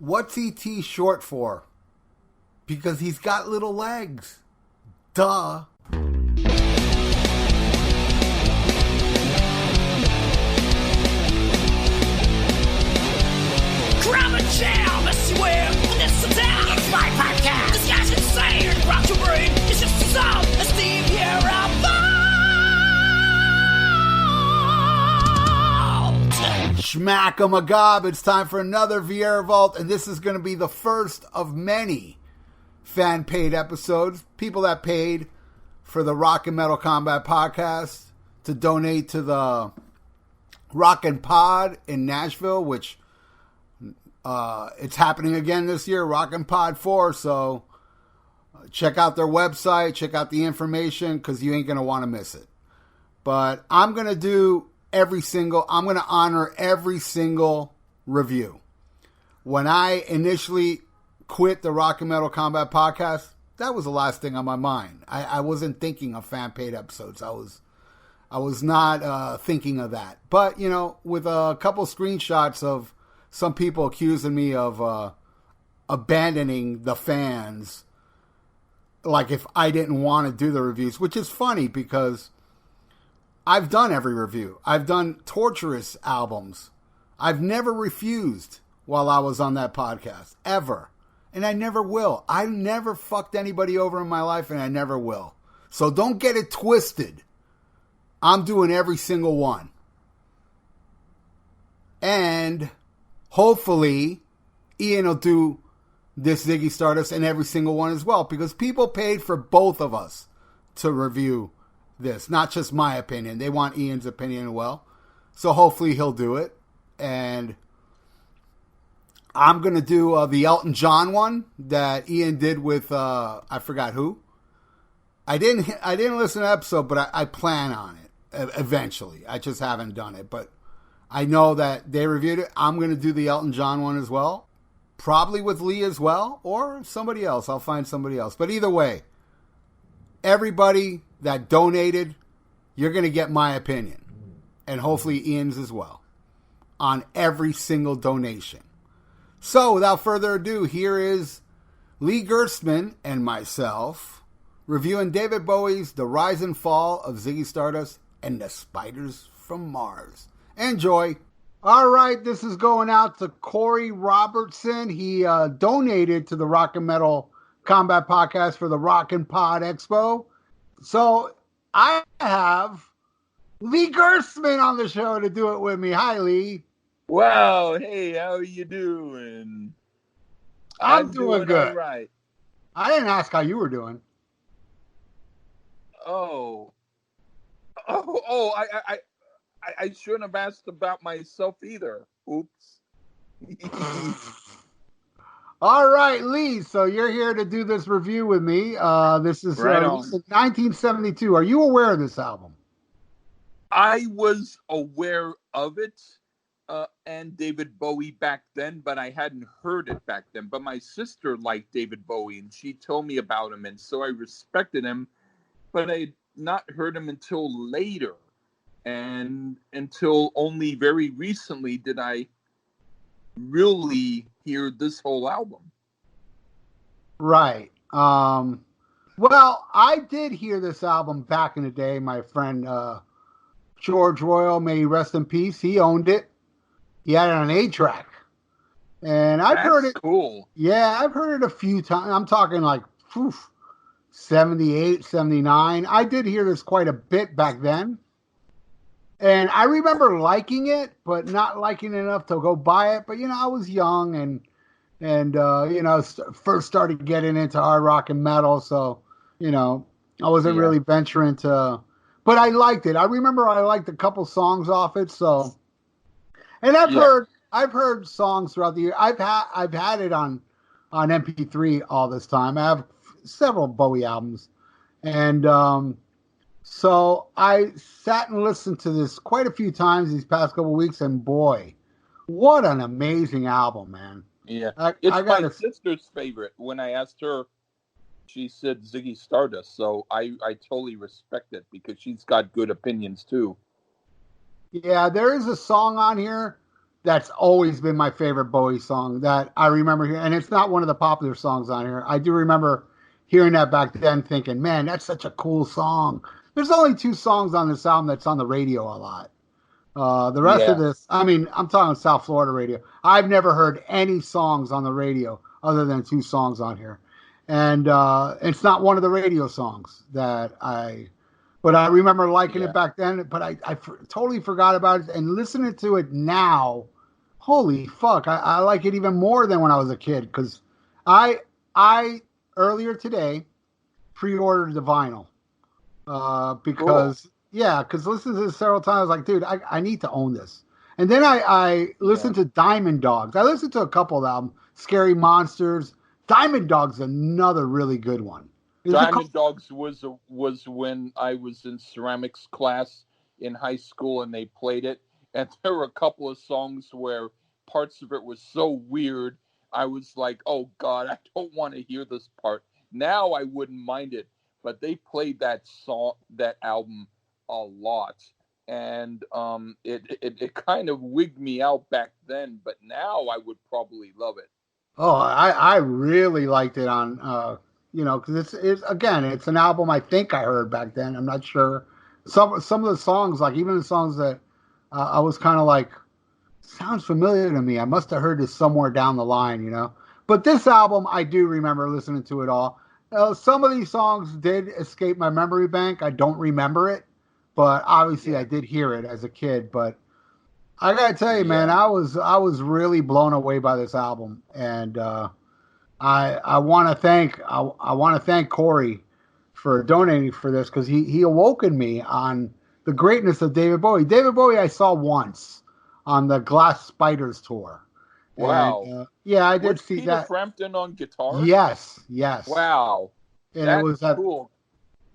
What's ET short for? Because he's got little legs. Duh. Grab a chair, Missy Ware, this is down. It's my podcast. This guy's insane. Rock your brain. It's just a sound. A Steve here about. Schmack 'em a gob. It's time for another Vieira Vault, and this is going to be the first of many fan-paid episodes. People that paid for the Rock and Metal Combat Podcast to donate to the Rock and Pod in Nashville, which it's happening again this year, Rock and Pod 4, so check out their website, check out the information, because you ain't going to want to miss it. But I'm going to honor every single review. When I initially quit the Rock and Metal Combat Podcast, that was the last thing on my mind. I wasn't thinking of fan-paid episodes. I was not thinking of that. But, you know, with a couple screenshots of some people accusing me of abandoning the fans, like if I didn't want to do the reviews, which is funny because I've done every review. I've done torturous albums. I've never refused while I was on that podcast, ever. And I never will. I never fucked anybody over in my life, and I never will. So don't get it twisted. I'm doing every single one. And hopefully, Ian will do this Ziggy Stardust and every single one as well, because people paid for both of us to review this, not just my opinion. They want Ian's opinion as well. So hopefully he'll do it. And I'm going to do the Elton John one that Ian did with, I forgot who. I didn't listen to the episode, but I plan on it eventually. I just haven't done it. But I know that they reviewed it. I'm going to do the Elton John one as well. Probably with Lee as well, or somebody else. I'll find somebody else. But either way, everybody that donated, you're going to get my opinion. And hopefully Ian's as well. On every single donation. So, without further ado, here is Lee Gertsmann and myself reviewing David Bowie's The Rise and Fall of Ziggy Stardust and the Spiders from Mars. Enjoy. All right, this is going out to Corey Robertson. He donated to the Rock and Metal Combat Podcast for the Rock and Pod Expo. So I have Lee Gertsmann on the show to do it with me. Hi, Lee. Wow. Hey, how are you doing? I'm doing good. All right. I didn't ask how you were doing. I shouldn't have asked about myself either. Oops. All right, Lee. So you're here to do this review with me. This is right 1972. Are you aware of this album? I was aware of it and David Bowie back then, but I hadn't heard it back then. But my sister liked David Bowie, and she told me about him, and so I respected him. But I had not heard him until later. And until only very recently did I really hear this whole album. Right. Well, I did hear this album back in the day. My friend George Royal, may he rest in peace, he owned it. He had it on 8-track. And I've heard it. Cool. Yeah, I've heard it a few times. I'm talking like 78, 79. I did hear this quite a bit back then. And I remember liking it, but not liking it enough to go buy it. But, you know, I was young and you know, first started getting into hard rock and metal. So, you know, I wasn't really venturing to, but I liked it. I remember I liked a couple songs off it. So, and I've heard songs throughout the year. I've had it on MP3 all this time. I have several Bowie albums. And, so I sat and listened to this quite a few times these past couple of weeks, and boy, what an amazing album, man. Yeah, it's my sister's favorite. When I asked her, she said Ziggy Stardust, so I totally respect it because she's got good opinions too. Yeah, there is a song on here that's always been my favorite Bowie song that I remember hearing. And it's not one of the popular songs on here. I do remember hearing that back then thinking, man, that's such a cool song. There's only 2 songs on this album that's on the radio a lot. The rest of Yeah. this, I mean, I'm talking South Florida radio. I've never heard any songs on the radio other than 2 songs on here. And it's not one of the radio songs but I remember liking it Yeah. back then, but totally forgot about it. And listening to it now, holy fuck, I like it even more than when I was a kid because I, I earlier today pre-ordered the vinyl Cool. because listening to this several times, I was like, dude, I need to own this. And then I Yeah. listened to Diamond Dogs. I listened to a couple of them, Scary Monsters. Diamond Dogs, another really good one. There's a couple. Diamond Dogs was when I was in ceramics class in high school and they played it, and there were a couple of songs where parts of it was so weird. I was like, "Oh God, I don't want to hear this part." Now I wouldn't mind it, but they played that album a lot, and it kind of wigged me out back then. But now I would probably love it. Oh, I really liked it on because it's again it's an album I think I heard back then. I'm not sure. Some of the songs, like even the songs that I was kind of like sounds familiar to me. I must have heard this somewhere down the line. But this album, I do remember listening to it all. Some of these songs did escape my memory bank. I don't remember it, but obviously I Yeah, did hear it as a kid. But I gotta tell you, man, yeah. I was really blown away by this album, and I want to thank Corey for donating for this because he awoken me on the greatness of David Bowie. David Bowie I saw once on the Glass Spiders tour, and Wow. yeah, I did With see Peter that. Frampton on guitar? Yes, yes, Wow. and it was That's at cool.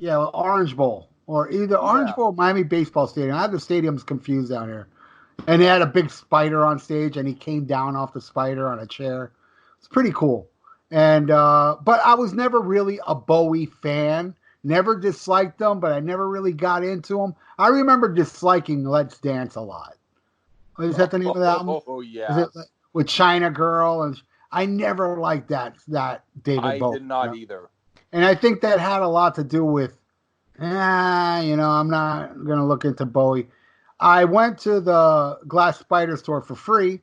Orange Bowl or either Orange Yeah. Bowl or Miami Baseball Stadium. I have the stadiums confused down here, and they had a big spider on stage, and he came down off the spider on a chair. It's pretty cool. And but I was never really a Bowie fan. Never disliked them, but I never really got into them. I remember disliking Let's Dance a lot. Is that the name of the album? Oh, Is it yes. with China Girl? And I never liked that David I Bowie. did not either. And I think that had a lot to do with, I'm not gonna look into Bowie. I went to the Glass Spiders tour for free.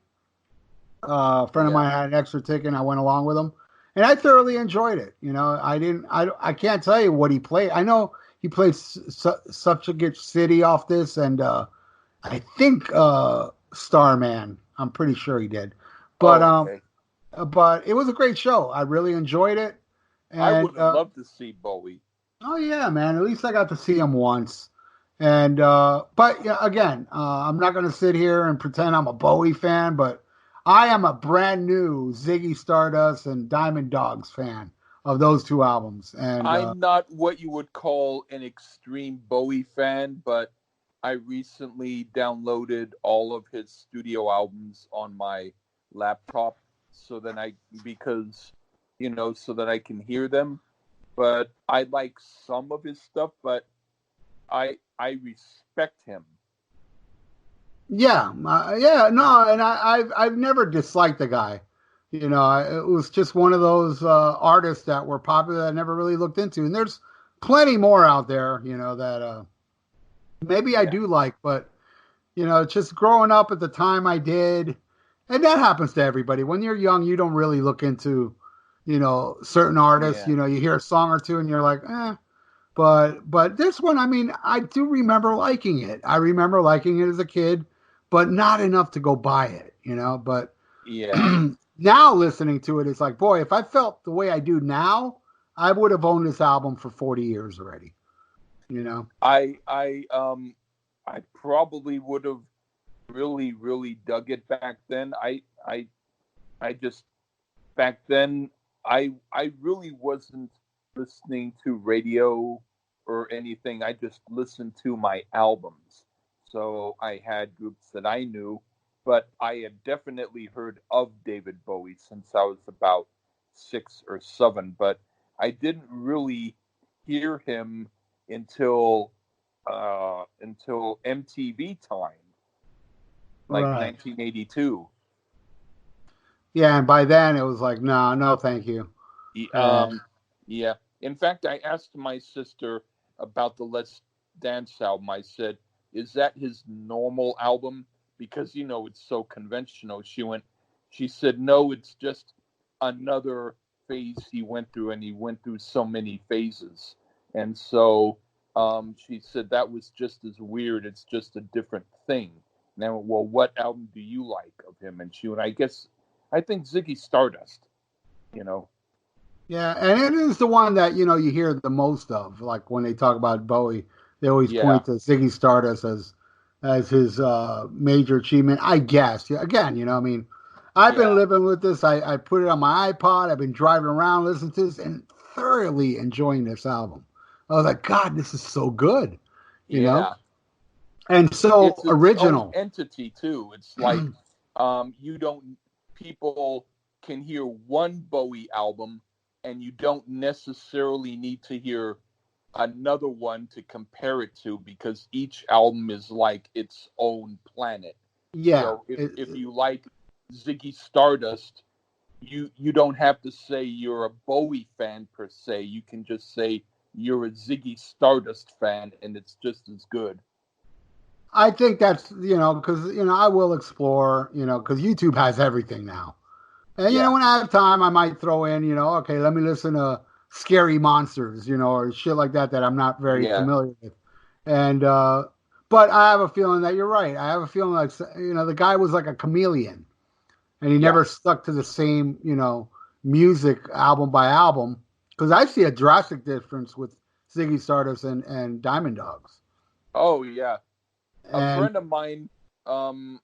A friend of Yeah. mine had an extra ticket, and I went along with him, and I thoroughly enjoyed it. I can't tell you what he played. I know he played Suffragette City off this, and I think Starman. I'm pretty sure he did, but Oh, um, okay. but it was a great show. I really enjoyed it, I and would have loved to see Bowie. oh yeah, man, at least I got to see him once. And but yeah, again, I'm not going to sit here and pretend I'm a Bowie fan, but I am a brand new Ziggy Stardust and Diamond Dogs fan of those 2 albums. And I'm not what you would call an extreme Bowie fan, but I recently downloaded all of his studio albums on my laptop so that so that I can hear them. But I like some of his stuff, but I respect him. yeah, no, and I've never disliked the guy. It was just one of those artists that were popular that I never really looked into. And there's plenty more out there, that maybe I Yeah, do like, but just growing up at the time I did, and that happens to everybody. When you're young, you don't really look into, certain artists. yeah, You hear a song or two, and you're like, eh. But this one, I mean, I do remember liking it. I remember liking it as a kid, but not enough to go buy it. But yeah. now listening to it, it's like, boy, if I felt the way I do now, I would have owned this album for 40 years already. You know? I probably would have really, really dug it back then. I just back then I really wasn't listening to radio or anything. I just listened to my albums. So I had groups that I knew, but I had definitely heard of David Bowie since I was about 6 or 7. But I didn't really hear him until MTV time. like Right. 1982. Yeah, and by then it was like, no, no, thank you. Y- And Um, yeah. In fact, I asked my sister about the Let's Dance album. I said, "Is that his normal album?" Because it's so conventional. She said, "No, it's just another phase he went through, and he went through so many phases." And so, she said that was just as weird. It's just a different thing. Now, well, what album do you like of him? And she went, I think Ziggy Stardust. You know, yeah, and it is the one that you hear the most of. Like when they talk about Bowie, they always yeah, point to Ziggy Stardust as his major achievement. I guess. Yeah, again, I mean, I've been yeah, living with this. I put it on my iPod. I've been driving around listening to this and thoroughly enjoying this album. I was like, God, this is so good, you know, yeah. and It's so its own original. entity too. It's like you don't people can hear one Bowie album and you don't necessarily need to hear another one to compare it to because each album is like its own planet. Yeah, So if you like Ziggy Stardust, you don't have to say you're a Bowie fan per se. You can just say you're a Ziggy Stardust fan and it's just as good. I think that's because I will explore because YouTube has everything now. And Yeah. when I have time, I might throw in, okay, let me listen to Scary Monsters, or shit like that I'm not very Yeah. familiar with. And but I have a feeling that you're right. I have a feeling like the guy was like a chameleon, and he Yeah. never stuck to the same music album by album. Because I see a drastic difference with Ziggy Stardust and Diamond Dogs. Oh yeah. A And friend of mine, um,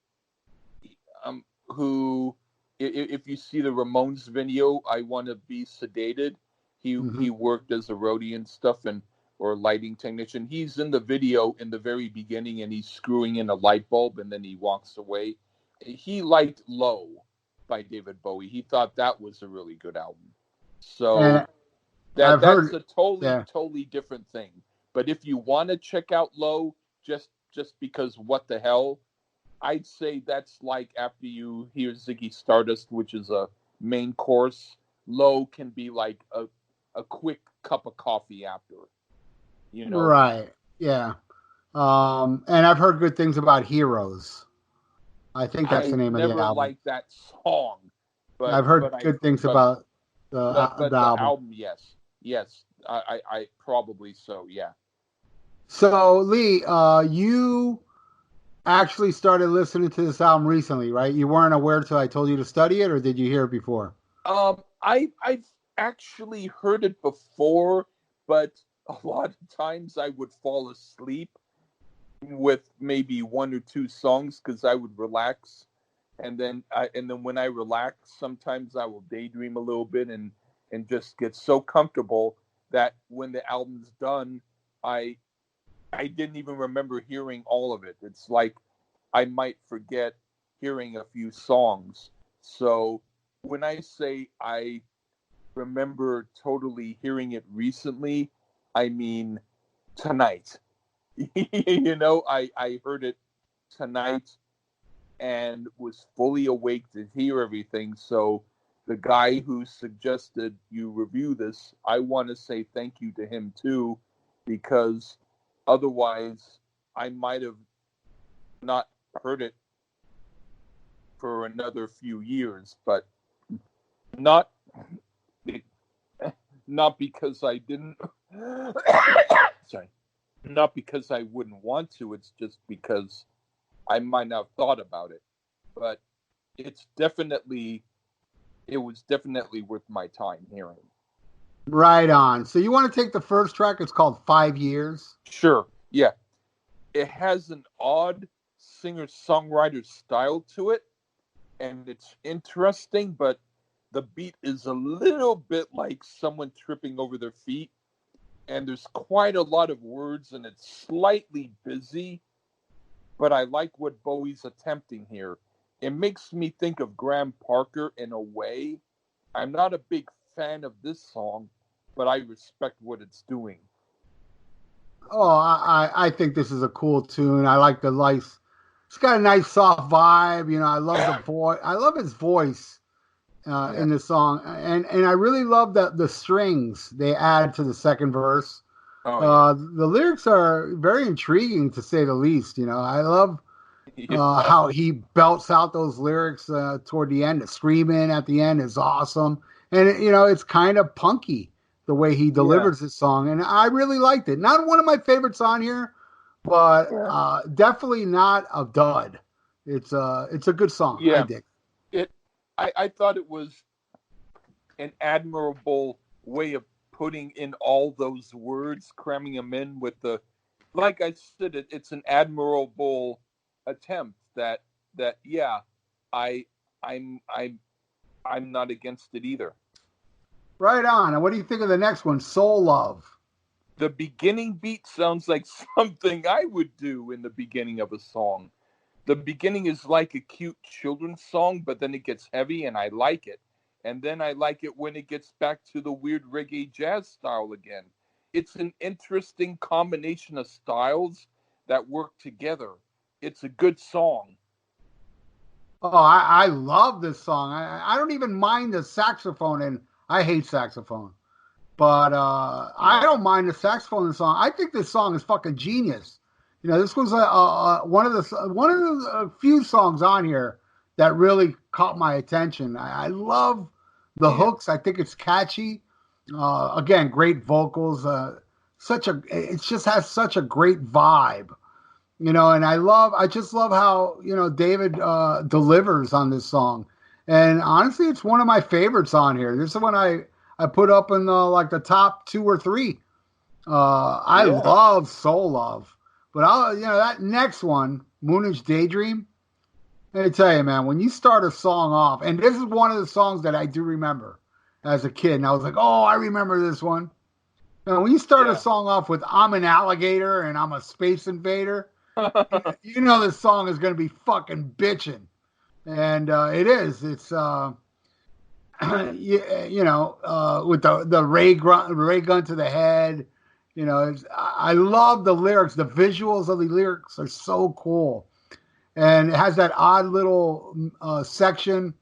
who, if you see the Ramones video, I want to be sedated. He mhm. worked as a roadie and stuff, and or lighting technician. He's in the video in the very beginning, and he's screwing in a light bulb, and then he walks away. He liked "Low" by David Bowie. He thought that was a really good album. So And I've that's heard, a totally yeah. totally different thing. But if you want to check out Low, just because what the hell, I'd say that's like after you hear Ziggy Stardust, which is a main course. Low can be like a quick cup of coffee after. You know, Right. Yeah. And I've heard good things about Heroes. I think that's the I name of the never album. liked that song, but I've heard but I good things but about the but the album. album, yes, yes, I probably so, yeah. So Lee, you actually started listening to this album recently, right? You weren't aware until I told you to study it, or did you hear it before? I've actually heard it before, but a lot of times I would fall asleep with maybe one or two songs because I would relax, and then when I relax, sometimes I will daydream a little bit and just get so comfortable that when the album's done, I I didn't even remember hearing all of it. It's like I might forget hearing a few songs. So when I say I remember totally hearing it recently, I mean tonight. I heard it tonight and was fully awake to hear everything. So the guy who suggested you review this, I want to say thank you to him too, because otherwise I might have not heard it for another few years, but not not because I didn't sorry, not because I wouldn't want to, it's just because I might not have thought about it. But it's definitely it was definitely worth my time hearing. Right on. So you want to take the first track? It's called 5 Years. Sure, yeah. It has an odd singer-songwriter style to it, and it's interesting, but the beat is a little bit like someone tripping over their feet, and there's quite a lot of words, and it's slightly busy, but I like what Bowie's attempting here. It makes me think of Graham Parker in a way. I'm not a big fan of this song, but I respect what it's doing. Oh, I think this is a cool tune. I like the It's got a nice soft vibe. I love the voice. I love his voice in the song, and I really love the strings they add to the second verse. The lyrics are very intriguing to say the least. I love how he belts out those lyrics toward the end. The screaming at the end is awesome, and it's kind of punky the way he delivers this song, and I really liked it. Not one of my favorites on here, but definitely not a dud. It's a good song. I dig it. I thought it was an admirable way of putting in all those words, cramming them in with the, like I said, it's an admirable attempt. That I I'm I'm I'm not against it either. Right on. And what do you think of the next one, Soul Love? The beginning beat sounds like something I would do in the beginning of a song. The beginning is like a cute children's song, but then it gets heavy, and I like it. And then I like it when it gets back to the weird reggae jazz style again. It's an interesting combination of styles that work together. It's a good song. Oh, I love this song. I don't even mind the saxophone, and I hate saxophone. But I don't mind the saxophone in the song. I think this song is fucking genius. This was one of the few songs on here that really caught my attention. I love the hooks. I think it's catchy. Again, great vocals. It just has such a great vibe. And I just love how David delivers on this song. And honestly, it's one of my favorites on here. This is one I put up in the top 2 or 3. I love Soul Love, but that next one, Moonage Daydream. Let me tell you, man, when you start a song off, and this is one of the songs that I do remember as a kid, and I was like, oh, I remember this one. When you start a song off with "I'm an alligator" and "I'm a space invader," this song is going to be fucking bitching, and it is. It's with the ray gun to the head. I love the lyrics. The visuals of the lyrics are so cool, and it has that odd little section,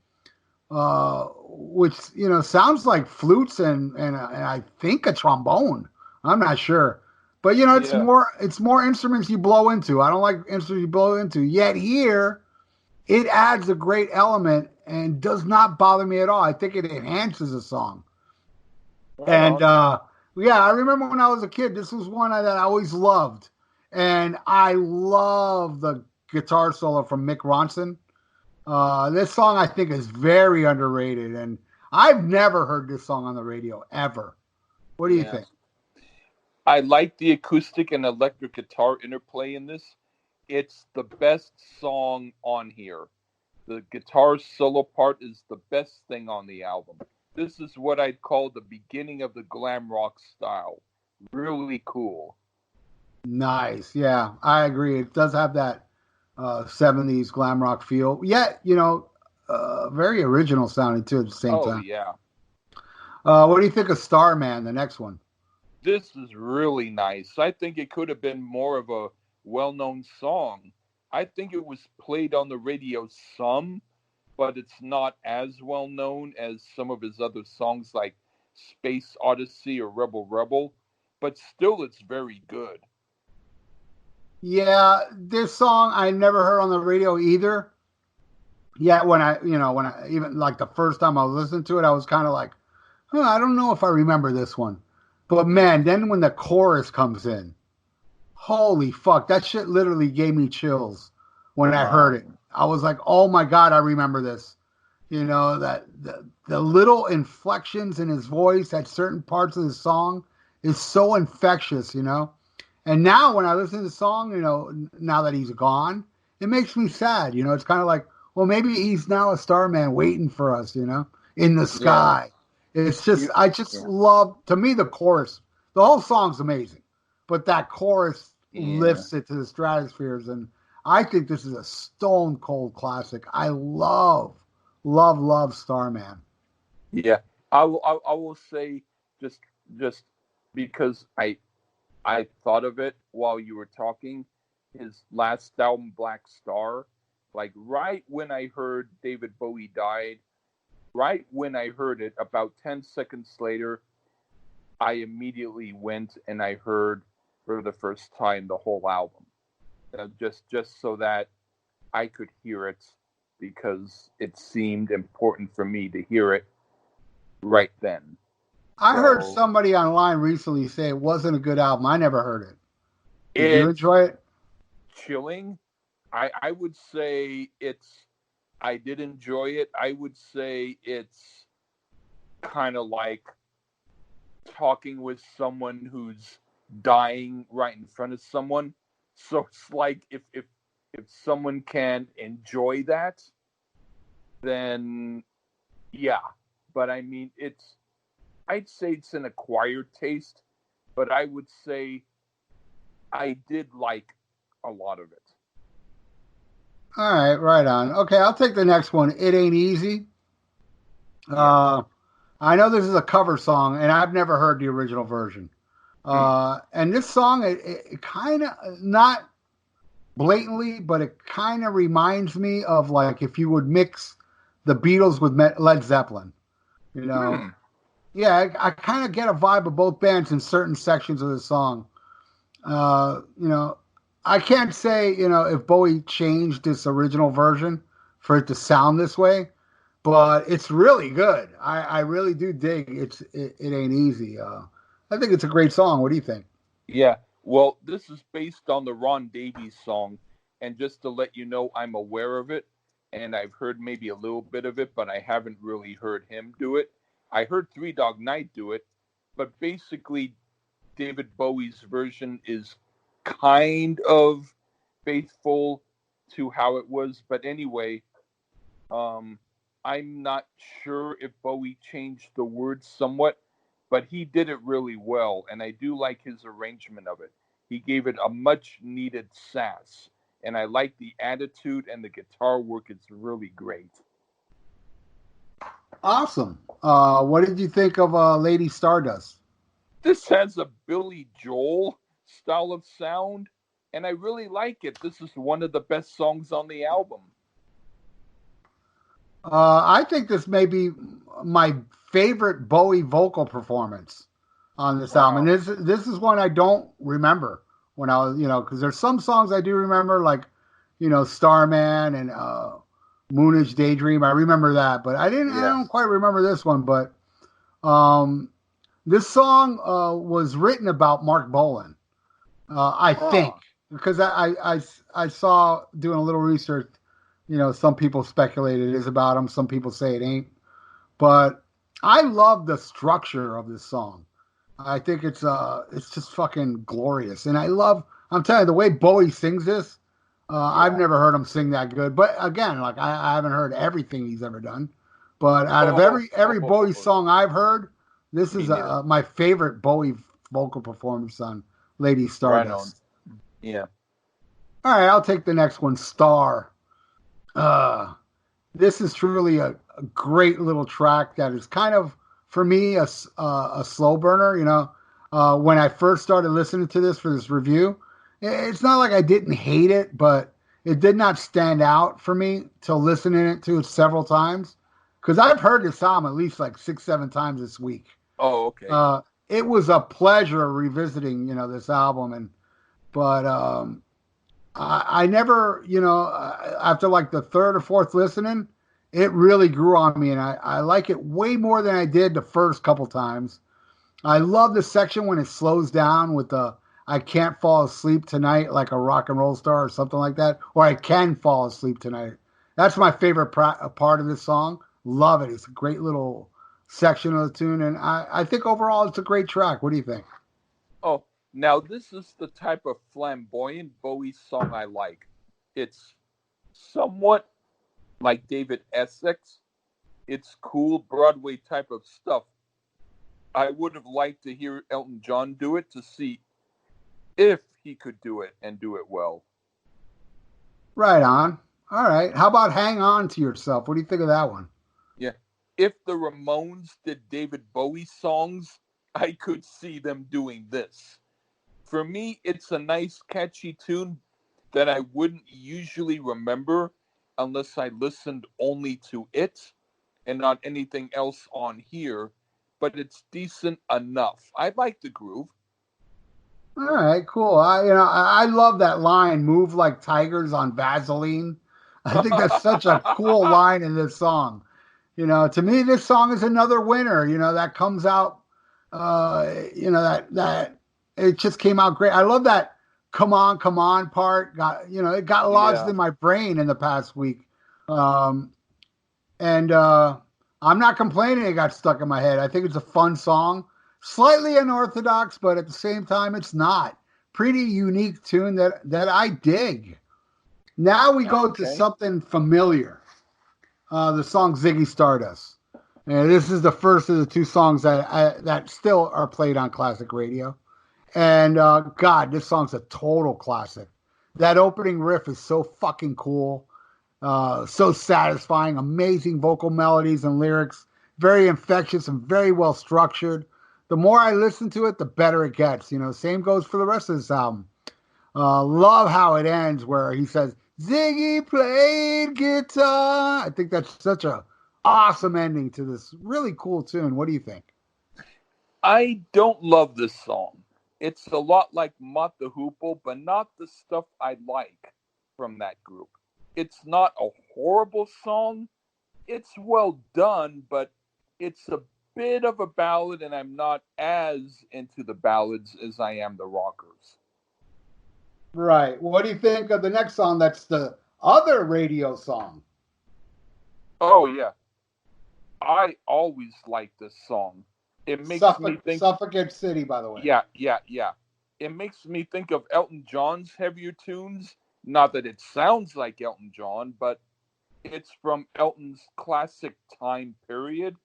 which sounds like flutes and I think a trombone. I'm not sure, but it's more instruments you blow into. I don't like instruments you blow into. Yet here, it adds a great element and does not bother me at all. I think it enhances a song. And I remember when I was a kid, this was one that I always loved. And I love the guitar solo from Mick Ronson. This song, I think, is very underrated. And I've never heard this song on the radio, ever. What do you think? I like the acoustic and electric guitar interplay in this. It's the best song on here. The guitar solo part is the best thing on the album. This is what I'd call the beginning of the glam rock style. Really cool. Nice. Yeah, I agree. It does have that 70s glam rock feel. Yet, very original sounding too at the same time. Oh, yeah. What do you think of Starman, the next one? This is really nice. I think it could have been more of a well-known song. I think it was played on the radio some, but it's not as well-known as some of his other songs like Space Odyssey or Rebel Rebel, but still it's very good. Yeah, this song I never heard on the radio either. Yeah, when I even like the first time I listened to it, I was kind of like, I don't know if I remember this one. But man, then when the chorus comes in, holy fuck, that shit literally gave me chills when I heard it. I was like, oh my God, I remember this. That the little inflections in his voice at certain parts of the song is so infectious, And now when I listen to the song, now that he's gone, it makes me sad. It's kind of like, well, maybe he's now a starman waiting for us, in the sky. Yeah. It's just, I just love, to me, the chorus. The whole song's amazing, but that chorus lifts it to the stratospheres. And I think this is a stone cold classic. I love Starman. Yeah, I will say just because I thought of it while you were talking. his last album, Black Star. Like right when I heard David Bowie died, right when I heard it, about 10 seconds later, I immediately went and I heard for the first time the whole album. Just so that I could hear it, because it seemed important for me to hear it right then. I heard somebody online recently say it wasn't a good album. I never heard it. Did you enjoy it? Chilling. I would say I did enjoy it. I would say it's kind of like talking with someone who's dying right in front of someone. So it's like if someone can enjoy that, then yeah. But I mean, I'd say it's an acquired taste, but I would say I did like a lot of it. All right, right on. Okay, I'll take the next one. It Ain't Easy. Yeah. I know this is a cover song, and I've never heard the original version. And this song, it kind of, not blatantly, but it kind of reminds me of like if you would mix the Beatles with Led Zeppelin. You know? Yeah, I kind of get a vibe of both bands in certain sections of the song. You know, I can't say, you know, if Bowie changed this original version for it to sound this way, but it's really good. I really do dig it Ain't Easy. I think it's a great song. What do you think? Yeah. Well, this is based on the Ron Davies song, and just to let you know, I'm aware of it, and I've heard maybe a little bit of it, but I haven't really heard him do it. I heard Three Dog Night do it, but basically David Bowie's version is kind of faithful to how it was. But anyway, I'm not sure if Bowie changed the words somewhat, but he did it really well, and I do like his arrangement of it. He gave it a much needed sass, and I like the attitude, and the guitar work is really great. Awesome. What did you think of Lady Stardust? This has a Billy Joel style of sound, and I really like it. This is one of the best songs on the album. I think this may be my favorite Bowie vocal performance on this album. And this is one I don't remember when I was, you know, because there's some songs I do remember, like, you know, Starman and Moonage Daydream. I remember that, but I don't quite remember this one. But this song was written about Mark Bolan, I think, because I saw doing a little research. You know, some people speculate it is about him. Some people say it ain't. But I love the structure of this song. I think it's just fucking glorious. And I'm telling you, the way Bowie sings this, I've never heard him sing that good. But again, like I haven't heard everything he's ever done. But out of every Bowie song I've heard, this is my favorite Bowie vocal performance on Lady Stardust. Right on. Yeah. All right, I'll take the next one, Star. This is truly a great little track that is kind of, for me, a slow burner. You know, when I first started listening to this for this review, it's not like I didn't hate it, but it did not stand out for me till listening to it several times. Because I've heard this album at least like 6-7 times this week. Oh, okay. It was a pleasure revisiting, you know, this album, but I never, you know, after like the third or fourth listening, it really grew on me, and I like it way more than I did the first couple times. I love the section when it slows down with the I can't fall asleep tonight like a rock and roll star or something like that, or I can fall asleep tonight. That's my favorite part of this song. Love it. It's a great little section of the tune, and I think overall it's a great track. What do you think? Oh, now this is the type of flamboyant Bowie song I like. It's somewhat like David Essex. It's cool Broadway type of stuff. I would have liked to hear Elton John do it to see if he could do it and do it well. Right on. All right. How about Hang On to Yourself? What do you think of that one? Yeah. If the Ramones did David Bowie songs, I could see them doing this. For me, it's a nice, catchy tune, that I wouldn't usually remember unless I listened only to it and not anything else on here, but it's decent enough. I like the groove. All right, cool. I love that line, "Move like tigers on Vaseline." I think that's such a cool line in this song. To me, this song is another winner. That comes out. That it just came out great. I love that come on" part. It got lodged Yeah. in my brain in the past week, um, and I'm not complaining. It got stuck in my head. I think it's a fun song, slightly unorthodox, but at the same time, it's not. Pretty unique tune that I dig. Now we go to Okay. something familiar. The song "Ziggy Stardust." And this is the first of the two songs that still are played on classic radio. And God, this song's a total classic. That opening riff is so fucking cool, so satisfying, amazing vocal melodies and lyrics, very infectious and very well structured. The more I listen to it, the better it gets. Same goes for the rest of this album. Love how it ends where he says, "Ziggy played guitar." I think that's such a awesome ending to this really cool tune. What do you think? I don't love this song. It's a lot like Mott the Hoople, but not the stuff I like from that group. It's not a horrible song. It's well done, but it's a bit of a ballad, and I'm not as into the ballads as I am the rockers. Right. What do you think of the next song? That's the other radio song. Oh, yeah. I always like this song. It makes me think, Suffocate City, by the way. yeah. It makes me think of Elton John's heavier tunes. Not that it sounds like Elton John, but it's from Elton's classic time period,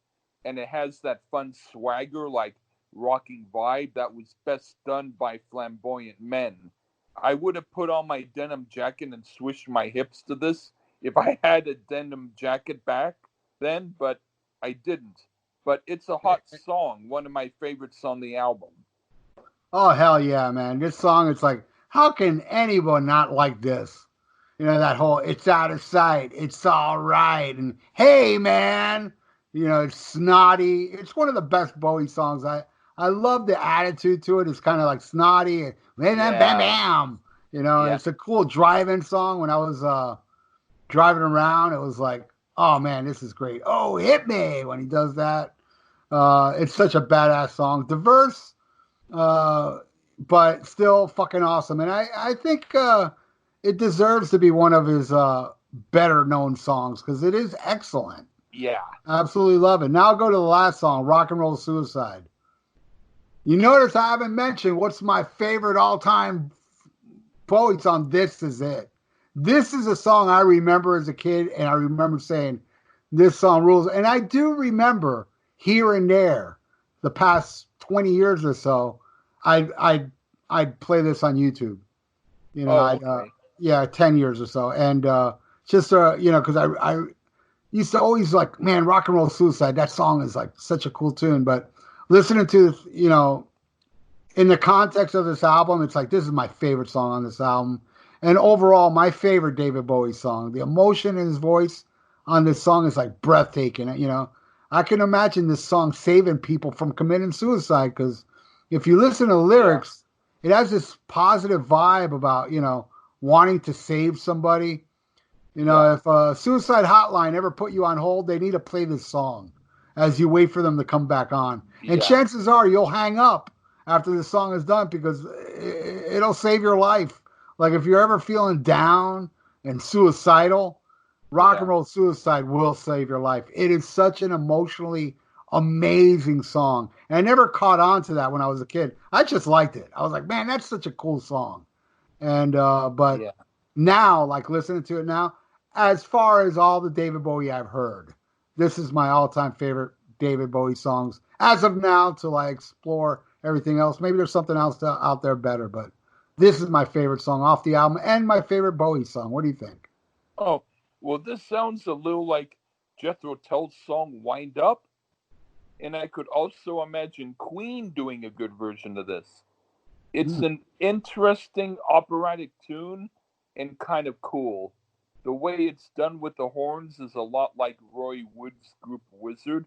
and it has that fun swagger, like rocking vibe that was best done by flamboyant men. I would have put on my denim jacket and swished my hips to this if I had a denim jacket back then, but I didn't. But it's a hot song, one of my favorites on the album. Oh, hell yeah, man. This song, it's like, how can anyone not like this? That whole "it's out of sight, it's all right," and "hey, man," it's snotty. It's one of the best Bowie songs. I love the attitude to it. It's kind of like snotty and bam, bam, bam, Yeah, bam. yeah, It's a cool drive-in song. When I was driving around, it was like, oh man, this is great. Oh, hit me when he does that. It's such a badass song. Diverse, uh, but still fucking awesome. And I think it deserves to be one of his better known songs because it is excellent. yeah. Absolutely love it. Now I'll go to the last song, "Rock and Roll Suicide." You notice I haven't mentioned what's my favorite all-time Bowie song. This is it. This is a song I remember as a kid, and I remember saying, "This song rules." And I do remember here and there, the past 20 years or so, I'd play this on YouTube. Oh, I'd okay. yeah, 10 years or so, and just because I used to always like, man, "Rock and Roll Suicide." That song is like such a cool tune, but listening to in the context of this album, it's like this is my favorite song on this album. And overall, my favorite David Bowie song. The emotion in his voice on this song is like breathtaking. I can imagine this song saving people from committing suicide because if you listen to the Yeah, lyrics, it has this positive vibe about, wanting to save somebody. yeah, If a suicide hotline ever put you on hold, they need to play this song as you wait for them to come back on. And yeah, chances are you'll hang up after the song is done because it'll save your life. Like if you're ever feeling down and suicidal, "Rock and yeah, Roll Suicide" will save your life. It is such an emotionally amazing song. And I never caught on to that when I was a kid. I just liked it. I was like, man, that's such a cool song. And but yeah. now, like listening to it now, as far as all the David Bowie I've heard, this is my all-time favorite David Bowie songs as of now. Till I explore everything else, maybe there's something else out there better, but this is my favorite song off the album and my favorite Bowie song. What do you think? Oh, well, this sounds a little like Jethro Tull's song "Wind Up," and I could also imagine Queen doing a good version of this. It's Mm. an interesting operatic tune, and kind of cool. The way it's done with the horns is a lot like Roy Wood's group Wizard.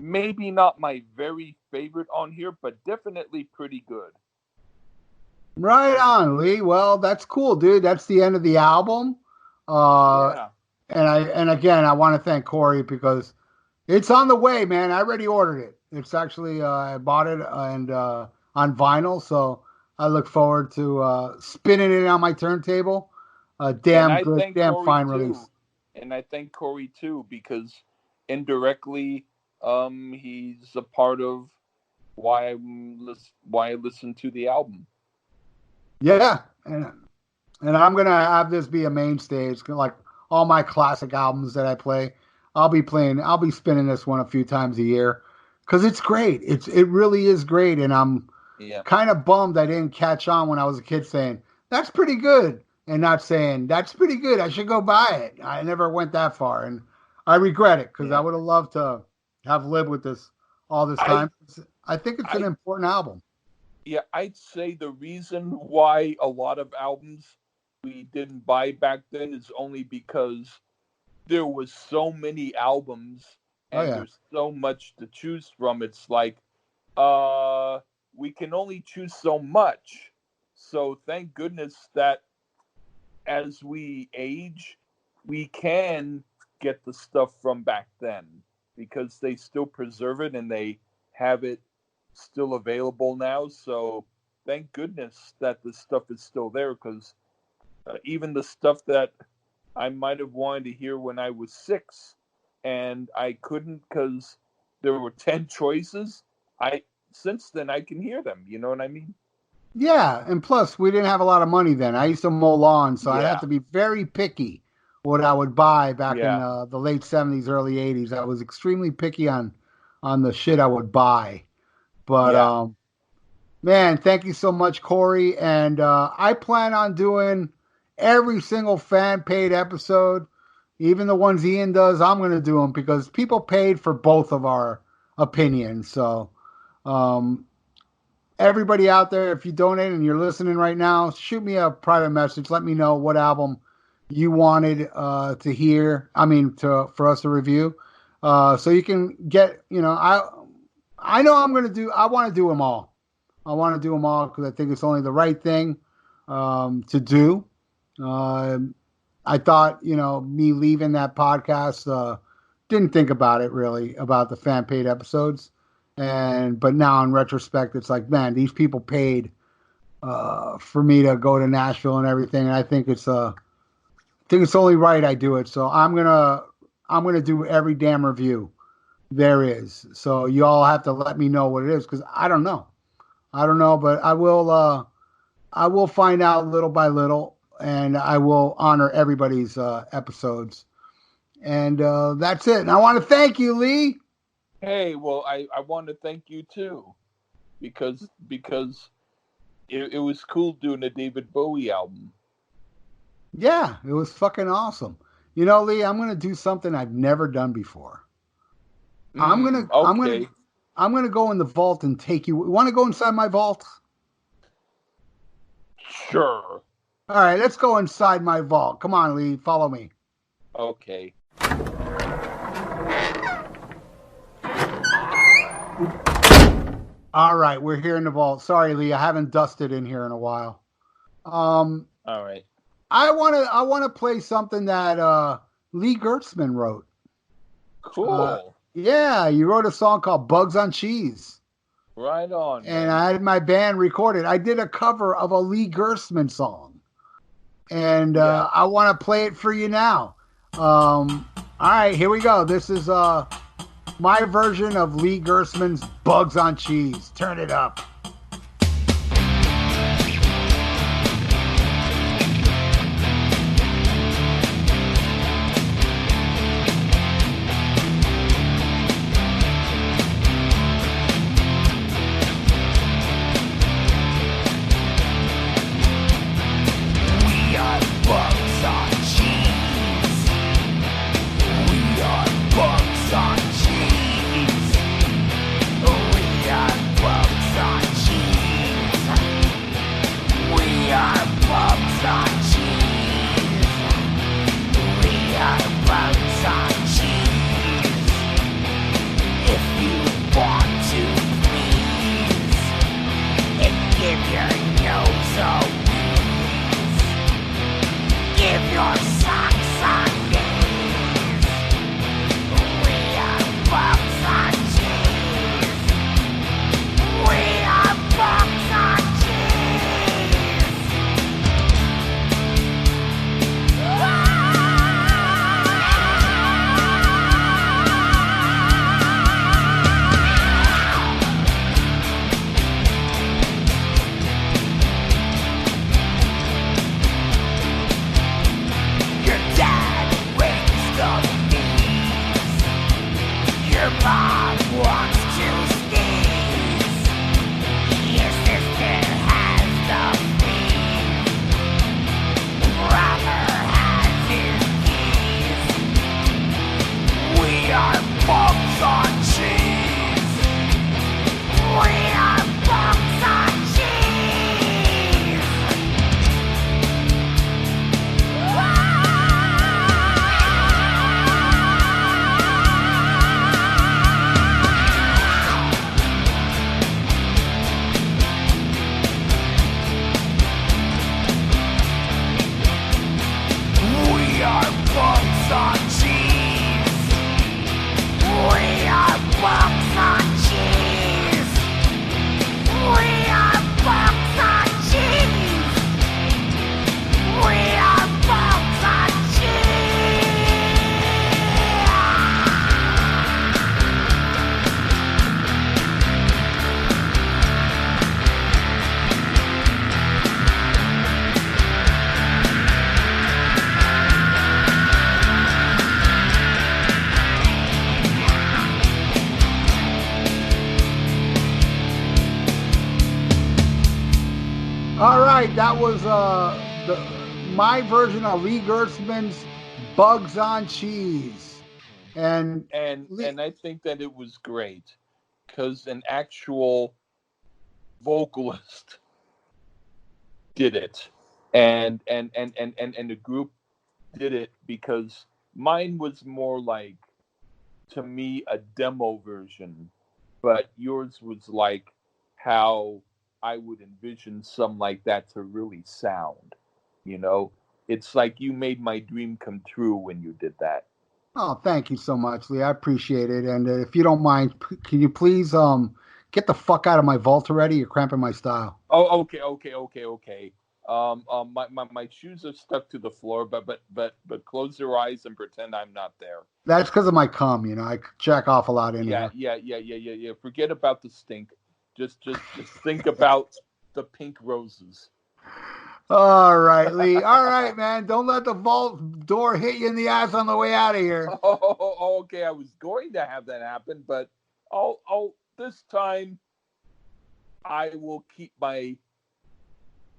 Maybe not my very favorite on here, but definitely pretty good. Right on, Lee. Well, that's cool, dude. That's the end of the album. Yeah. And again, I want to thank Corey because it's on the way, man. I already ordered it. It's actually I bought it and on vinyl, so I look forward to spinning it on my turntable. Damn good, damn Corey fine too. release. And I thank Corey too because indirectly, he's a part of why I listen to the album. Yeah, and I'm gonna have this be a mainstay. It's like all my classic albums that I play. I'll be spinning this one a few times a year because it's great. It really is great, and I'm kind of bummed I didn't catch on when I was a kid saying that's pretty good and not saying that's pretty good. I should go buy it. I never went that far, and I regret it because I would have loved to have lived with this all this time. I think it's an important album. Yeah, I'd say the reason why a lot of albums we didn't buy back then is only because there was so many albums and there's so much to choose from. It's like, we can only choose so much. So thank goodness that as we age, we can get the stuff from back then because they still preserve it and they have it still available now. So thank goodness that the stuff is still there because even the stuff that I might have wanted to hear when I was 6 and I couldn't because there were 10 choices, since then I can hear them. You know what I mean? Yeah, and plus we didn't have a lot of money then. I used to mow lawns, so I had to be very picky what I would buy back in the late 70s, early 80s. I was extremely picky on the shit I would buy. But man, thank you so much, Corey. And I plan on doing every single fan paid episode, even the ones Ian does. I'm going to do them because people paid for both of our opinions. So everybody out there, if you donate and you're listening right now, shoot me a private message. Let me know what album you wanted to hear. I mean, for us to review. So you can get, I know I want to do them all. I want to do them all because I think it's only the right thing to do. I thought, me leaving that podcast, didn't think about it really, about the fan paid episodes. But now in retrospect, it's like, man, these people paid for me to go to Nashville and everything. And I think it's only right I do it. So I'm gonna do every damn review there is. So you all have to let me know what it is because I don't know, but I will find out little by little, and I will honor everybody's episodes. And that's it. And I want to thank you, Lee. Hey, well, I want to thank you too, because it was cool doing a David Bowie album. Yeah, it was fucking awesome. Lee, I'm gonna do something I've never done before. I'm gonna go in the vault and take you. Want to go inside my vault? Sure. All right, let's go inside my vault. Come on, Lee, follow me. Okay. All right, we're here in the vault. Sorry, Lee, I haven't dusted in here in a while. All right. I want to play something that Lee Gertsmann wrote. Cool. Yeah, you wrote a song called Bugs on Cheese. Right on. And I had my band record it. I did a cover of a Lee Gertsmann song. And I want to play it for you now. All right, here we go. This is my version of Lee Gertsmann's Bugs on Cheese. Turn it up. Bugs on cheese. All right, that was my version of Lee Gertsmann's Bugs on Cheese. And And I think that it was great because an actual vocalist did it, and the group did it, because mine was more like, to me, a demo version, but yours was like how I would envision something like that to really sound. You know, it's like you made my dream come true when you did that. oh, thank you so much, Lee. I appreciate it. And if you don't mind, can you please get the fuck out of my vault already? You're cramping my style. Oh, okay. My shoes are stuck to the floor, but close your eyes and pretend I'm not there. That's because of my cum. I jack off a lot in Yeah, here. yeah. Forget about the stink. Just think about the pink roses. All right, Lee. All right, man. Don't let the vault door hit you in the ass on the way out of here. Oh, okay. I was going to have that happen, but I'll this time I will keep my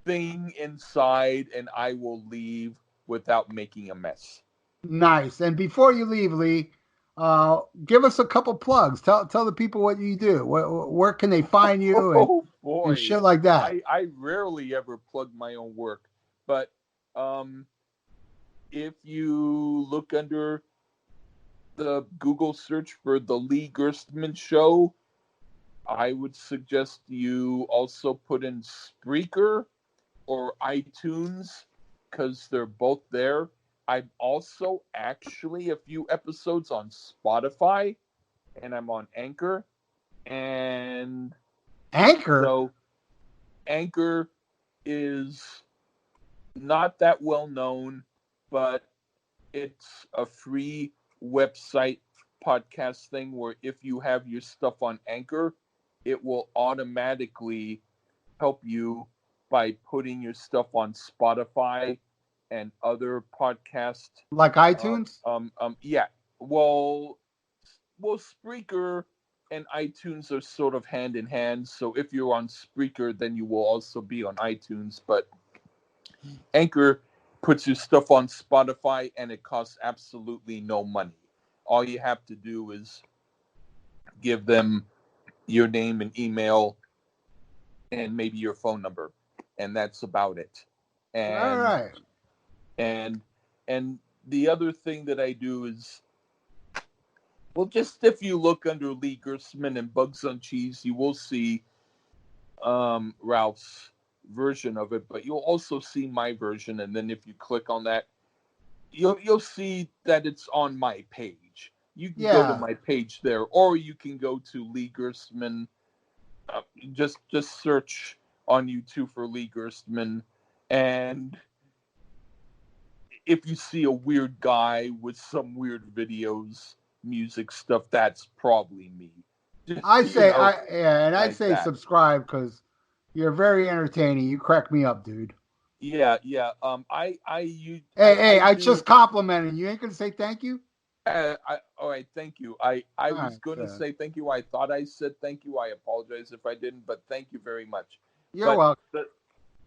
thing inside and I will leave without making a mess. Nice. And before you leave, Lee, give us a couple plugs. Tell the people what you do. Where can they find you Oh and boy, shit like that? I rarely ever plug my own work, but if you look under the Google search for the Lee Gerstmann Show, I would suggest you also put in Spreaker or iTunes, because they're both there. I'm also actually a few episodes on Spotify, and I'm on Anchor. And Anchor. so Anchor is not that well known, but it's a free website podcast thing where if you have your stuff on Anchor, it will automatically help you by putting your stuff on Spotify and other podcast. Like iTunes? Yeah. Well, Spreaker and iTunes are sort of hand in hand. So if you're on Spreaker, then you will also be on iTunes. But Anchor puts your stuff on Spotify, and it costs absolutely no money. All you have to do is give them your name and email and maybe your phone number, and that's about it. All And right. and and the other thing that I do is, well, just if you look under Lee Gerstmann and Bugs on Cheese, you will see Ralph's version of it, but you'll also see my version. And then if you click on that, you'll see that it's on my page. You can go to Yeah. my page there, or you can go to Lee Gerstmann. Just search on YouTube for Lee Gerstmann, and if you see a weird guy with some weird videos, music stuff, that's probably me. I say, know, and I like say that. subscribe because you're very entertaining. You crack me up, dude. Yeah. Hey, I I do. just complimented you. Ain't gonna say thank you. All right, thank you. I All was right, going to sir. say thank you. I thought I said thank you. I apologize if I didn't, but thank you very much. You're But welcome.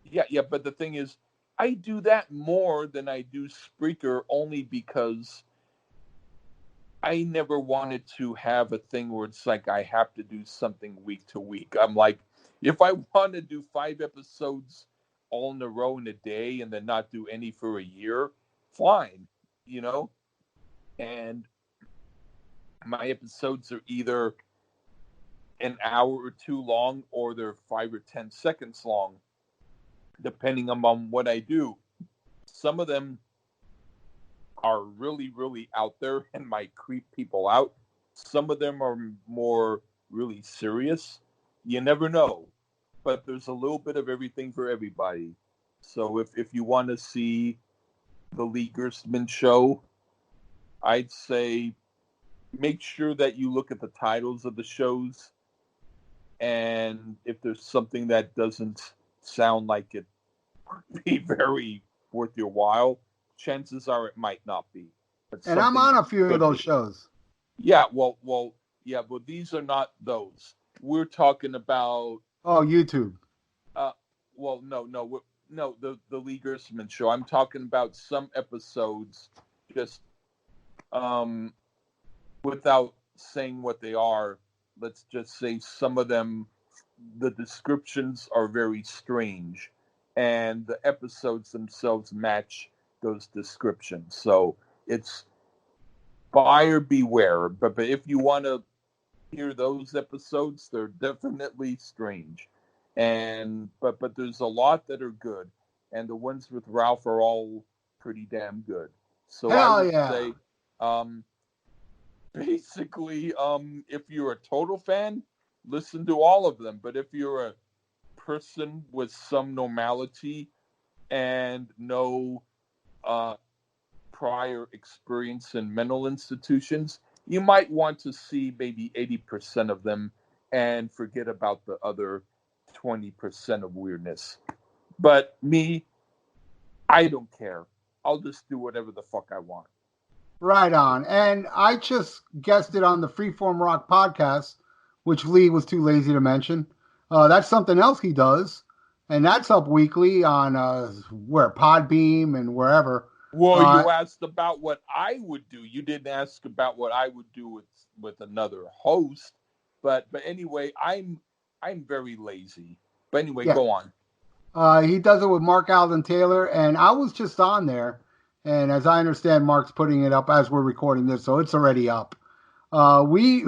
yeah. But the thing is, I do that more than I do Spreaker, only because I never wanted to have a thing where it's like I have to do something week to week. I'm like, if I want to do 5 episodes all in a row in a day and then not do any for a year, fine, you know? And my episodes are either an hour or two long, or they're 5 or 10 seconds long, depending on what I do. Some of them are really, really out there and might creep people out. Some of them are more really serious. You never know. But there's a little bit of everything for everybody. So if you want to see the Lee Gerstmann show, I'd say make sure that you look at the titles of the shows. And if there's something that doesn't sound like it be very worth your while, chances are it might not be. But And I'm something on a else few of could those be. shows. Yeah, yeah, but these are not those. We're talking about Oh, YouTube. uh well, no, the Lee Gertsmann show. I'm talking about some episodes, just without saying what they are. Let's just say some of them, the descriptions are very strange, and the episodes themselves match those descriptions. So it's buyer beware. But if you want to hear those episodes, they're definitely strange. And but there's a lot that are good, and the ones with Ralph are all pretty damn good. So I Hell would yeah. say, basically, if you're a total fan, listen to all of them. But if you're a person with some normality and no prior experience in mental institutions, you might want to see maybe 80% of them and forget about the other 20% of weirdness. But me, I don't care. I'll just do whatever the fuck I want. Right on. And I just guessed it on the Freeform Rock podcast, which Lee was too lazy to mention. That's something else he does. And that's up weekly on Podbeam and wherever. Well, you asked about what I would do. You didn't ask about what I would do with another host. But anyway, I'm very lazy. But anyway, Yeah. Go on. He does it with Mark Alden Taylor, and I was just on there. And as I understand, Mark's putting it up as we're recording this, so it's already up. We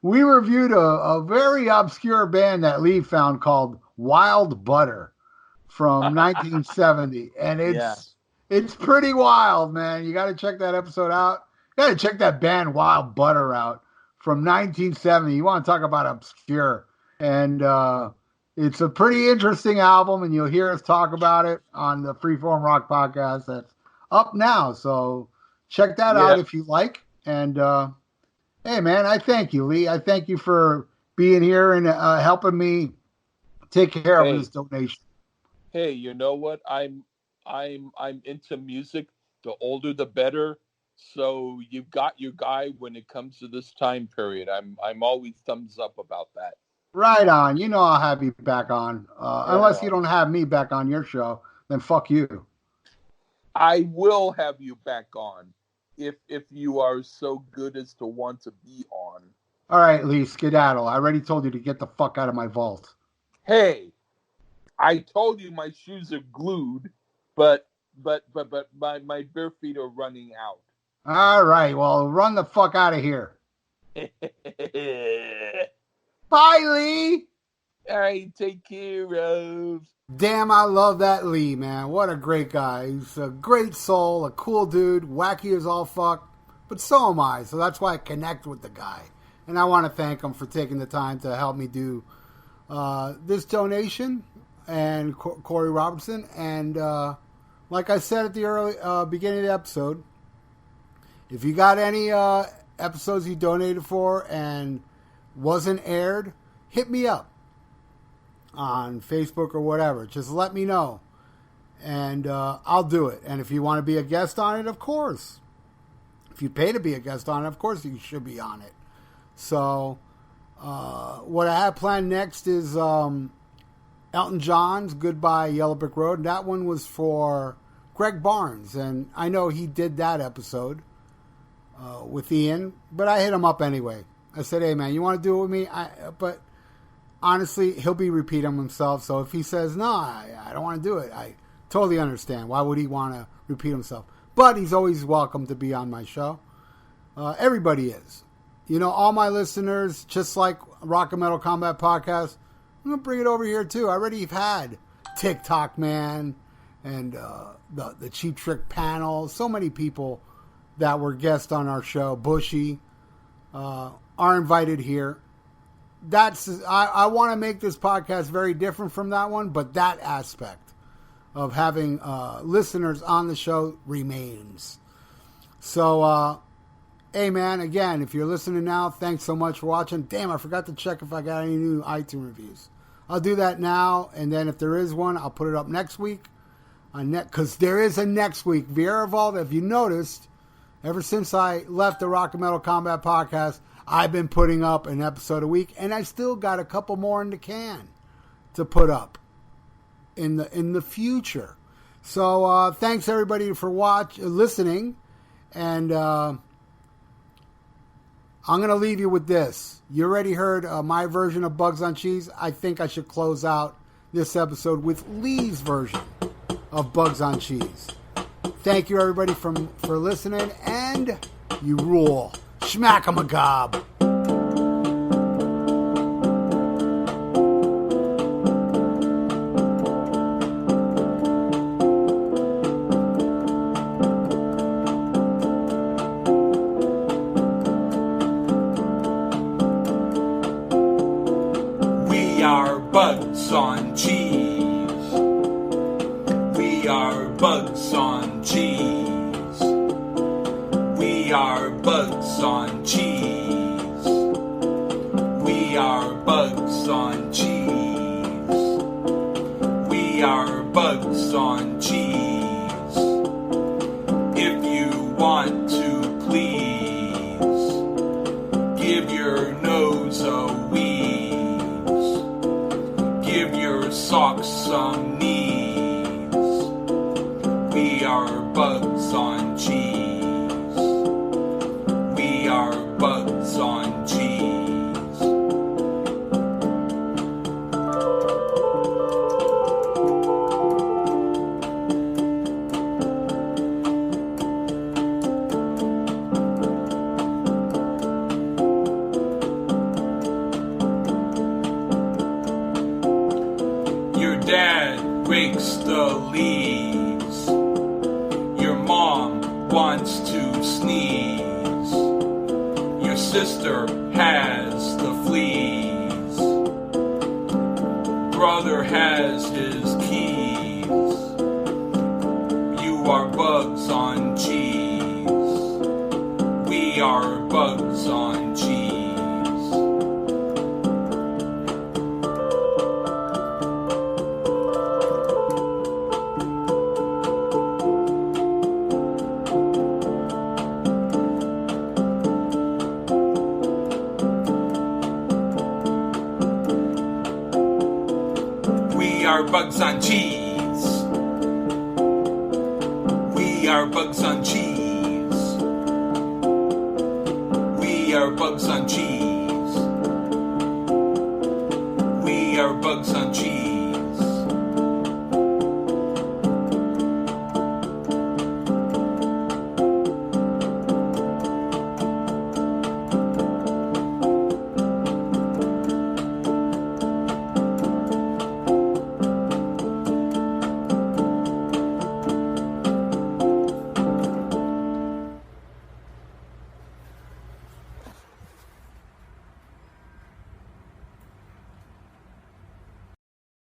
reviewed a very obscure band that Lee found called Wild Butter from 1970, and it's pretty wild, man. You got to check that episode out. You got to check that band Wild Butter out from 1970. You want to talk about obscure, and it's a pretty interesting album, and you'll hear us talk about it on the Freeform Rock podcast that's up now. So check that out if you like. And hey, man, I thank you, Lee. I thank you for being here and helping me take care of this donation. Hey, you know what? I'm into music. The older, the better. So you've got your guy when it comes to this time period. I'm always thumbs up about that. Right on. You know I'll have you back on. Unless you don't have me back on your show, then fuck you. I will have you back on if you are so good as to want to be on. All right, Lee, skedaddle. I already told you to get the fuck out of my vault. Hey, I told you my shoes are glued, but my bare feet are running out. All right, well, run the fuck out of here. Bye, Lee. All right, take care, Rose. Damn, I love that Lee, man. What a great guy. He's a great soul, a cool dude, wacky as all fuck. But so am I, so that's why I connect with the guy. And I want to thank him for taking the time to help me do this donation, and Corey Robertson. And like I said at the early beginning of the episode, if you got any episodes you donated for and wasn't aired, hit me up on Facebook or whatever. Just let me know, and I'll do it. And if you want to be a guest on it, of course. If you pay to be a guest on it, of course you should be on it. So what I have planned next is Elton John's Goodbye Yellow Brick Road. And that one was for Greg Barnes, and I know he did that episode with Ian, but I hit him up anyway. I said, hey, man, you want to do it with me? But honestly, he'll be repeating himself. So if he says, no, I don't want to do it, I totally understand. Why would he want to repeat himself? But he's always welcome to be on my show. Everybody is. You know, all my listeners, just like Rock and Metal Combat Podcast, I'm going to bring it over here too. I already have had TikTok Man and the Cheap Trick panel. So many people that were guests on our show, Bushy, are invited here. I want to make this podcast very different from that one, but that aspect of having listeners on the show remains. So, hey man, again, if you're listening now, thanks so much for watching. Damn, I forgot to check if I got any new iTunes reviews. I'll do that now, and then if there is one, I'll put it up next week. Because there is a next week. Vieira Vault, if you noticed, ever since I left the Rock and Metal Combat Podcast, I've been putting up an episode a week, and I still got a couple more in the can to put up. in the future. So thanks everybody for listening, and I'm going to leave you with this. You already heard my version of Bugs on Cheese. I think I should close out this episode with Lee's version of Bugs on Cheese. Thank you everybody for listening, and you rule. Schmack 'em a gob. We are bugs on cheese. We are bugs on cheese. We are bugs on cheese. We are bugs on cheese. We are bugs on cheese. If you want to, please give your nose a wheeze. Give your socks some knees. We are bugs on cheese. We are bugs on cheese. Your dad rakes the leaves. Your mom wants to sneeze. Your sister has the fleas. Brother has his keys. You are bugs on cheese. We are bugs on cheese. We are bugs on cheese. We are bugs on cheese. We are bugs on cheese. We are bugs on cheese.